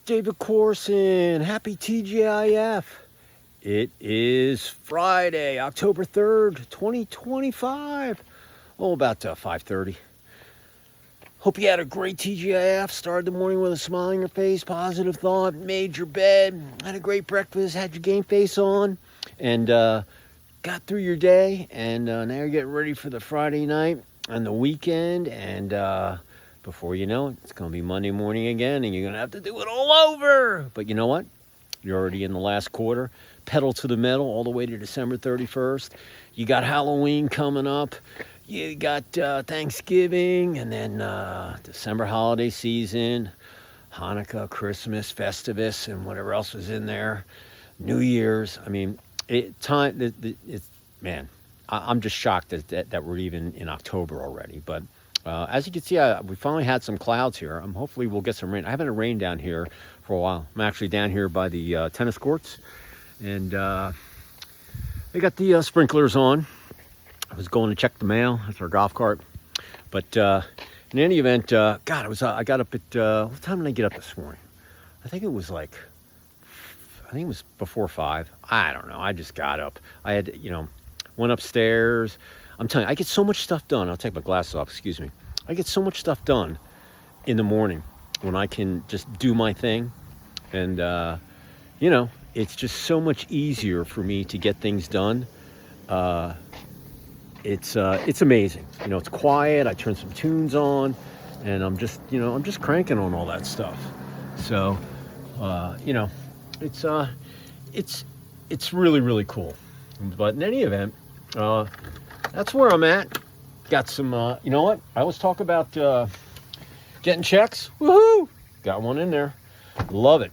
David Corson, happy TGIF. It is Friday, October 3rd, 2025. Oh, about 5:30. Hope you had a great TGIF. Started the morning with a smile on your face, positive thought, made your bed, had a great breakfast, had your game face on, and got through your day. And now you're getting ready for the Friday night and the weekend. And before you know it, it's going to be Monday morning again, and you're going to have to do it all over. But you know what? You're already in the last quarter. Pedal to the metal all the way to December 31st. You got Halloween coming up. You got Thanksgiving, and then December holiday season, Hanukkah, Christmas, Festivus, and whatever else was in there. New Year's. I mean, man, I'm just shocked that we're even in October already. But as you can see, we finally had some clouds here. Hopefully we'll get some rain. I haven't had rain down here for a while. I'm actually down here by the tennis courts, and they got the sprinklers on. I was going to check the mail. That's our golf cart. But in any event, God, I got up at, what time did I get up this morning? I think it was before 5. I don't know. I just got up. I had, went upstairs. I'm telling you, I get so much stuff done. I'll take my glasses off, excuse me. I get so much stuff done in the morning when I can just do my thing. And, it's just so much easier for me to get things done. It's amazing. It's quiet. I turn some tunes on, and I'm just cranking on all that stuff. So, it's really, really cool. But in any event, that's where I'm at. Got some, you know what? I always talk about getting checks. Woohoo! Got one in there. Love it.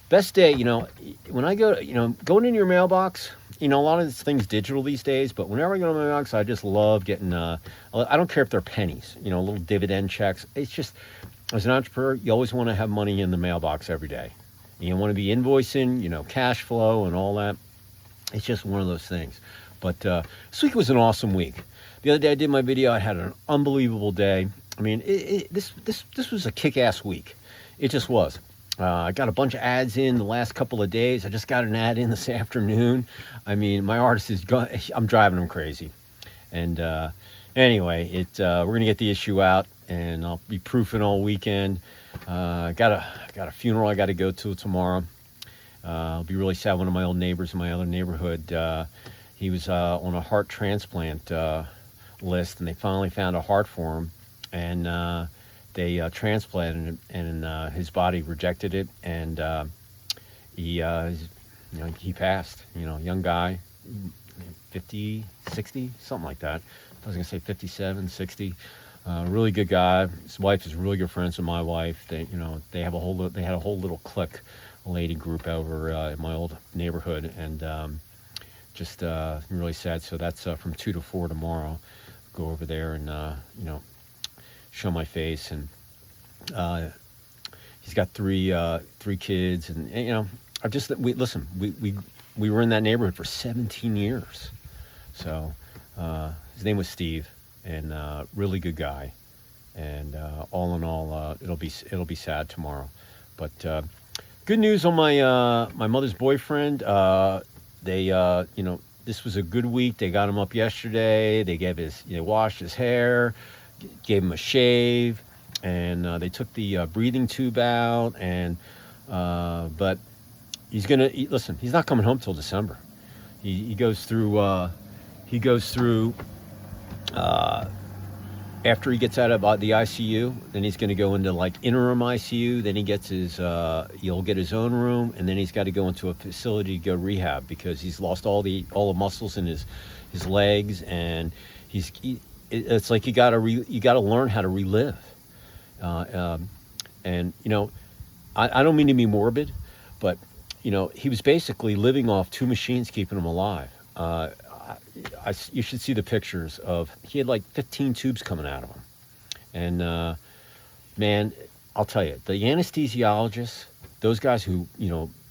Best day, when I go, going in your mailbox, a lot of this thing's digital these days, but whenever I go to my mailbox, I just love getting, I don't care if they're pennies, little dividend checks. It's just, as an entrepreneur, you always want to have money in the mailbox every day. And you want to be invoicing, cash flow and all that. It's just one of those things. But this week was an awesome week. The other day I did my video. I had an unbelievable day. I mean, this was a kick-ass week. It just was. I got a bunch of ads in the last couple of days. I just got an ad in this afternoon. I mean, my artist I'm driving him crazy. And anyway, we're going to get the issue out, and I'll be proofing all weekend. Got a funeral I got to go to tomorrow. I'll be really sad. One of my old neighbors in my other neighborhood, he was on a heart transplant list, and they finally found a heart for him. And they transplanted it, and his body rejected it, and he passed. Young guy, 50, 60, something like that. I was gonna say 57, 60. Really good guy. His wife is really good friends with my wife. They had a whole little clique, lady group over in my old neighborhood, and just really sad. So that's from 2 to 4 tomorrow. Go over there and show my face. And he's got three kids, and we were in that neighborhood for 17 years. So his name was Steve, and really good guy. And all in all, it'll be sad tomorrow. But good news on my mother's boyfriend. This was a good week. They got him up yesterday. They washed his hair, gave him a shave, and they took the breathing tube out. And but he's not coming home till December. He goes through after he gets out of the ICU, then he's going to go into like interim ICU. Then he gets he'll get his own room, and then he's got to go into a facility to go rehab because he's lost all the muscles in his legs, and it's like you got to learn how to relive. And I don't mean to be morbid, but he was basically living off 2 machines keeping him alive. You should see the pictures he had like 15 tubes coming out of him. And, man, I'll tell you, the anesthesiologists, those guys who,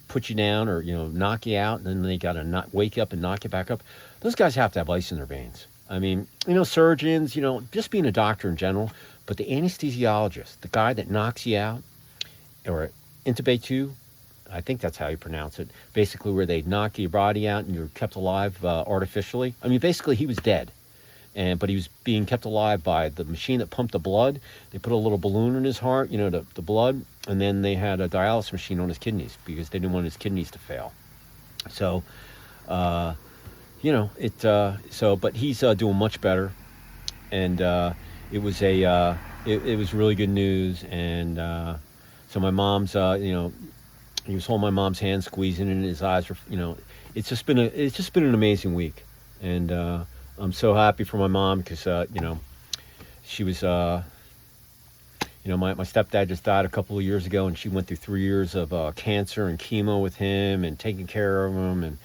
put you down or, knock you out, and then they got to wake you up and knock you back up. Those guys have to have ice in their veins. I mean, surgeons, just being a doctor in general, but the anesthesiologist, the guy that knocks you out or intubate you. I think that's how you pronounce it. Basically, where they knock your body out and you're kept alive artificially. I mean, basically, he was dead, but he was being kept alive by the machine that pumped the blood. They put a little balloon in his heart, the blood, and then they had a dialysis machine on his kidneys because they didn't want his kidneys to fail. So, but he's doing much better, and it was it was really good news. And so my mom's, he was holding my mom's hand, squeezing it, and his eyes were, it's just been an amazing week. And I'm so happy for my mom because, she was, my stepdad just died a couple of years ago, and she went through 3 years of cancer and chemo with him and taking care of him. And,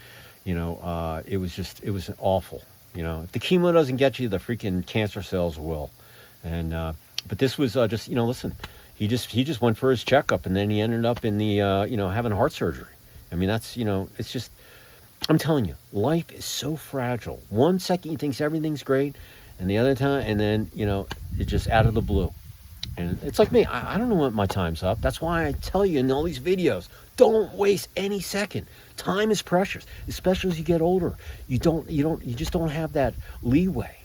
it was awful. If the chemo doesn't get you, the freaking cancer cells will. And, but this was just, listen. He just went for his checkup, and then he ended up in the, having heart surgery. I mean, that's, it's just, I'm telling you, life is so fragile. 1 second he thinks everything's great, and the other time, and then, it's just out of the blue. And it's like me, I don't know when my time's up. That's why I tell you in all these videos, don't waste any second. Time is precious, especially as you get older. You just don't have that leeway.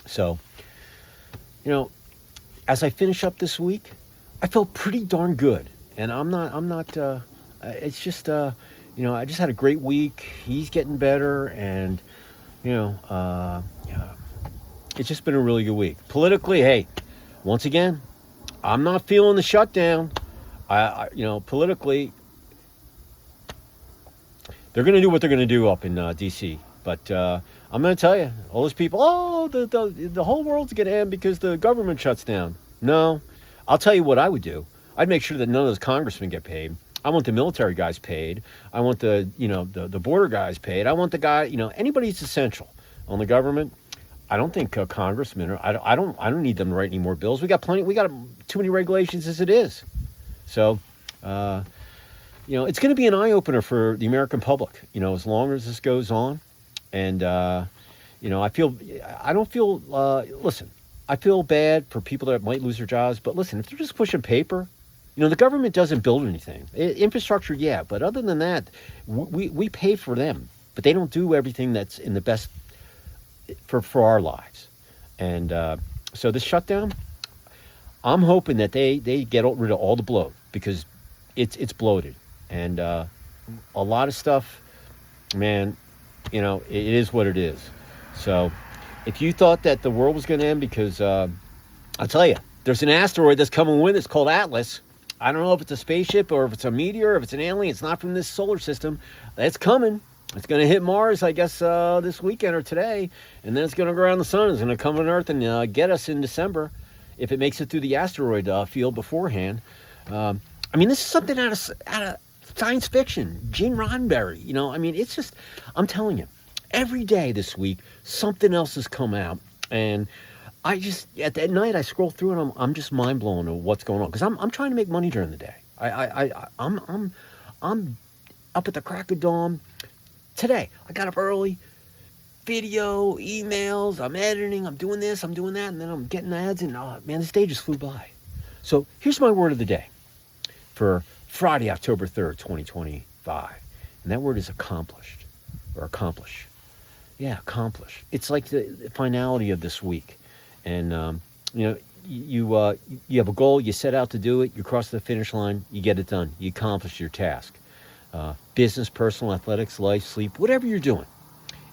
So, as I finish up this week, I felt pretty darn good. And it's just, I just had a great week. He's getting better. And, it's just been a really good week. Politically, hey, once again, I'm not feeling the shutdown. Politically, they're going to do what they're going to do up in D.C. But I'm going to tell you, all those people, the whole world's going to end because the government shuts down. No, I'll tell you what I would do. I'd make sure that none of those congressmen get paid. I want the military guys paid. I want the border guys paid. I want the guy, anybody who's essential on the government. I don't think congressmen, I don't need them to write any more bills. We got too many regulations as it is. So, it's going to be an eye-opener for the American public, as long as this goes on. And, I feel bad for people that might lose their jobs, but listen, if they're just pushing paper, the government doesn't build anything. Infrastructure, yeah, but other than that, we pay for them, but they don't do everything that's in the best for our lives. And so this shutdown, I'm hoping that they get rid of all the bloat because it's bloated. And a lot of stuff, man, it is what it is. So if you thought that the world was going to end because, I'll tell you, there's an asteroid that's coming with it. It's called Atlas. I don't know if it's a spaceship or if it's a meteor, or if it's an alien. It's not from this solar system. It's coming. It's going to hit Mars, I guess, this weekend or today. And then it's going to go around the sun. It's going to come on Earth and get us in December if it makes it through the asteroid field beforehand. This is something out of science fiction. Gene Roddenberry. It's just, I'm telling you. Every day this week, something else has come out, and I just at night I scroll through and I'm just mind blown of what's going on because I'm trying to make money during the day. I'm up at the crack of dawn. Today I got up early, video, emails, I'm editing, I'm doing this, I'm doing that, and then I'm getting ads, and this day just flew by. So here's my word of the day for Friday, October 3rd, 2025, and that word is accomplished or accomplish. Yeah, accomplish. It's like the finality of this week. And, you have a goal, you set out to do it, you cross the finish line, you get it done, you accomplish your task. Business, personal, athletics, life, sleep, whatever you're doing.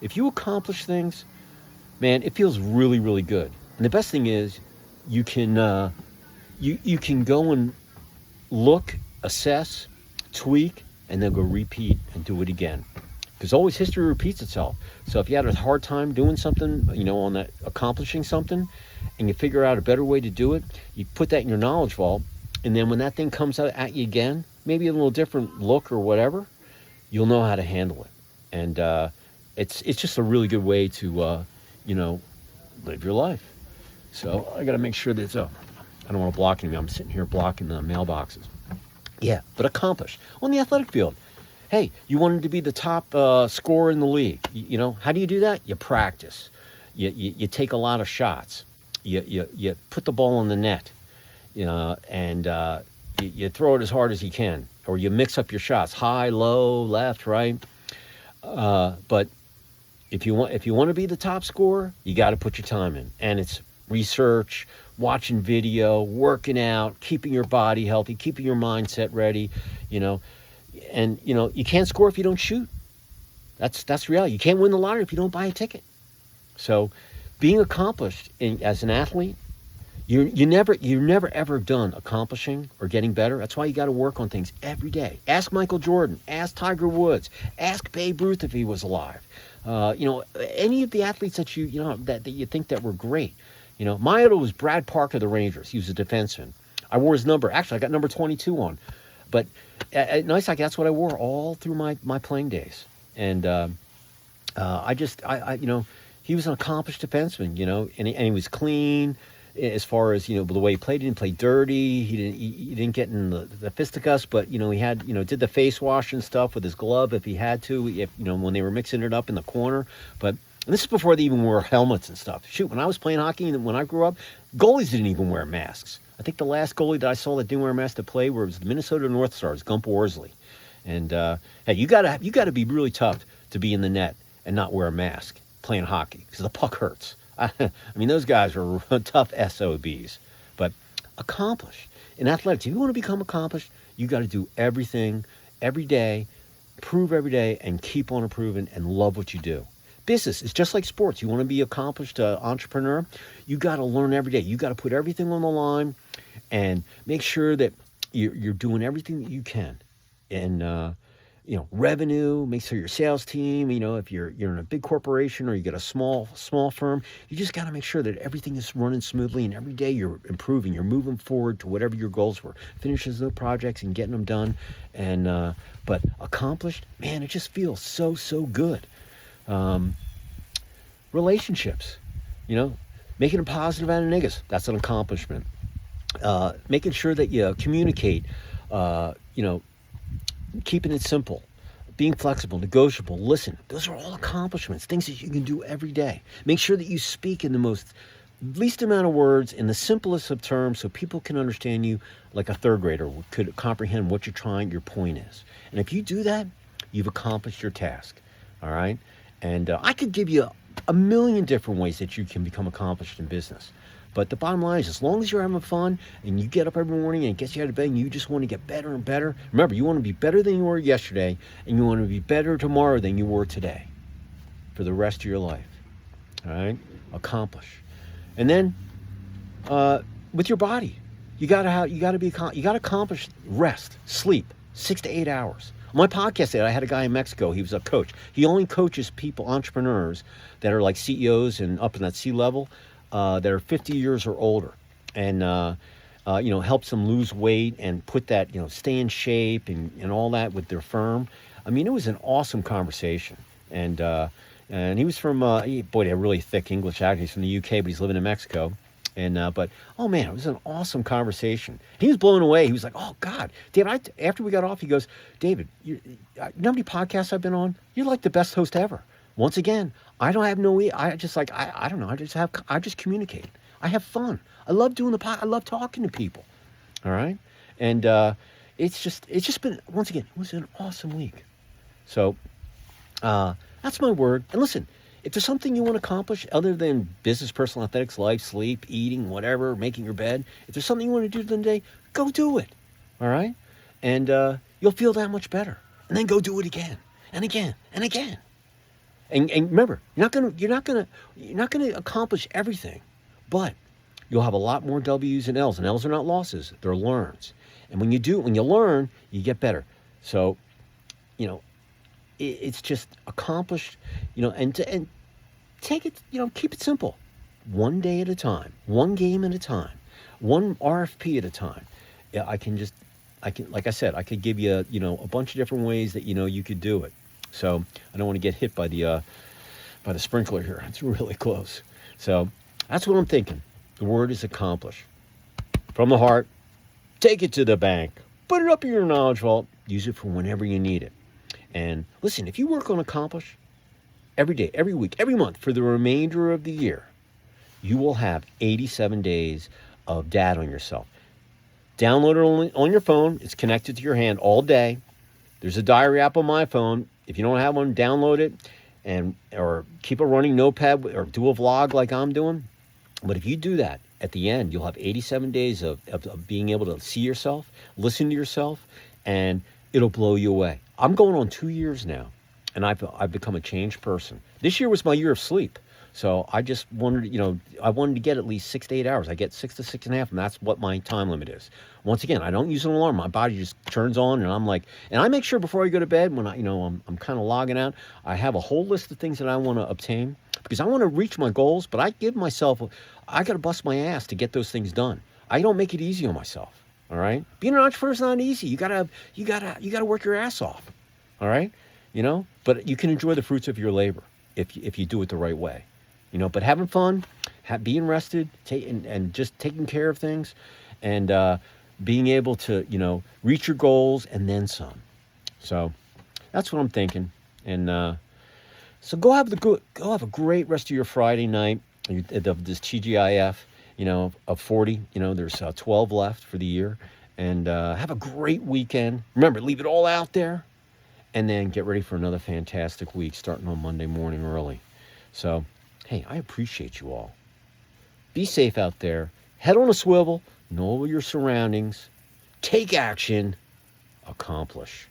If you accomplish things, man, it feels really, really good. And the best thing is you can you can go and look, assess, tweak, and then go repeat and do it again. Because always history repeats itself. So if you had a hard time doing something, on that, accomplishing something, and you figure out a better way to do it, you put that in your knowledge vault, and then when that thing comes out at you again, maybe a little different look or whatever, you'll know how to handle it. And it's just a really good way to, live your life. So I got to make sure that I don't want to block anything. I'm sitting here blocking the mailboxes. Yeah, but accomplish. On the athletic field. Hey, you wanted to be the top scorer in the league. How do you do that? You practice. You take a lot of shots. You put the ball in the net. And You throw it as hard as you can, or you mix up your shots, high, low, left, right. But if you want to be the top scorer, you got to put your time in, and it's research, watching video, working out, keeping your body healthy, keeping your mindset ready, and you can't score if you don't shoot. That's reality. You can't win the lottery if you don't buy a ticket. So, being accomplished as an athlete, you're never ever done accomplishing or getting better. That's why you got to work on things every day. Ask Michael Jordan, ask Tiger Woods, ask Babe Ruth if he was alive. Any of the athletes that that you think that were great. My idol was Brad Parker of the Rangers. He was a defenseman. I wore his number. Actually, I got number 22 on. But at Nice Hockey, that's what I wore all through my playing days. And he was an accomplished defenseman, and he was clean as far as, the way he played. He didn't play dirty. He didn't get in the fisticuffs, but, he had, did the face wash and stuff with his glove if he had to, when they were mixing it up in the corner. But this is before they even wore helmets and stuff. Shoot, when I was playing hockey and when I grew up, goalies didn't even wear masks. I think the last goalie that I saw that didn't wear a mask to play was the Minnesota North Stars, Gump Worsley. And hey, you gotta be really tough to be in the net and not wear a mask playing hockey, because the puck hurts. I mean, those guys are tough SOBs. But accomplished in athletics, if you want to become accomplished, you got to do everything every day, prove every day, and keep on improving and love what you do. Business is just like sports. You want to be accomplished entrepreneur, you got to learn every day. You got to put everything on the line and make sure that you're doing everything that you can. And revenue, make sure your sales team, if you're in a big corporation or you get a small firm, you just got to make sure that everything is running smoothly, and every day you're improving, you're moving forward to whatever your goals were, finishing the projects and getting them done. And but accomplished, man, it just feels so good. Relationships, making a positive out of niggas, that's an accomplishment. Making sure that you communicate, keeping it simple, being flexible, negotiable, listen. Those are all accomplishments, things that you can do every day. Make sure that you speak in the least amount of words, in the simplest of terms, so people can understand you like a third grader could comprehend what your point is. And if you do that, you've accomplished your task, all right? And I could give you a million different ways that you can become accomplished in business. But the bottom line is, as long as you're having fun and you get up every morning and it gets you out of bed and you just want to get better and better, remember, you want to be better than you were yesterday, and you want to be better tomorrow than you were today for the rest of your life. All right? Accomplish. And then with your body, you got to accomplish rest, sleep, 6 to 8 hours. On my podcast today, I had a guy in Mexico. He was a coach. He only coaches people, entrepreneurs that are like CEOs and up in that C-level, that are 50 years or older, and helps them lose weight and put that, stay in shape and all that with their firm. I mean, it was an awesome conversation. And he was from they had really thick English accent. He's from the UK, but he's living in Mexico. But oh man, it was an awesome conversation. He was blown away. He was like, "Oh God, David!" After we got off, he goes, "David, you know how many podcasts I've been on? You're like the best host ever." Once again, I don't have no. I don't know. I just communicate. I have fun. I love doing the pod. I love talking to people. All right, and it's just been, once again, it was an awesome week. So that's my word. And listen, if there's something you want to accomplish other than business, personal, athletics, life, sleep, eating, whatever, making your bed, if there's something you want to do today, go do it. All right, and you'll feel that much better. And then go do it again and again and again. And remember, you're not gonna accomplish everything, but you'll have a lot more W's and L's. And L's are not losses; they're learns. And when you learn, you get better. So, it's just accomplished, and take it, keep it simple, one day at a time, one game at a time, one RFP at a time. Yeah, like I said, I could give you, a bunch of different ways that you could do it. So I don't want to get hit by the sprinkler here. It's really close. So that's what I'm thinking. The word is accomplish. From the heart, take it to the bank, put it up in your knowledge vault, use it for whenever you need it. And listen, if you work on accomplish every day, every week, every month for the remainder of the year, you will have 87 days of data on yourself. Download it on your phone. It's connected to your hand all day. There's a diary app on my phone. If you don't have one, download it or keep a running notepad or do a vlog like I'm doing. But if you do that, at the end, you'll have 87 days of being able to see yourself, listen to yourself, and it'll blow you away. I'm going on 2 years now, and I've become a changed person. This year was my year of sleep. So I just wanted, I wanted to get at least 6 to 8 hours. I get 6 to 6.5, and that's what my time limit is. Once again, I don't use an alarm. My body just turns on, and I'm like, and I make sure before I go to bed, when I'm kind of logging out, I have a whole list of things that I want to obtain because I want to reach my goals. But I give myself, I got to bust my ass to get those things done. I don't make it easy on myself. All right, being an entrepreneur is not easy. You gotta work your ass off. All right, but you can enjoy the fruits of your labor if you do it the right way. But having fun, being rested, and just taking care of things, and being able to, reach your goals and then some. So that's what I'm thinking. And so go have a great rest of your Friday night. This TGIF, of 40. There's 12 left for the year, and have a great weekend. Remember, leave it all out there, and then get ready for another fantastic week starting on Monday morning early. So. Hey, I appreciate you all. Be safe out there. Head on a swivel. Know your surroundings. Take action. Accomplish.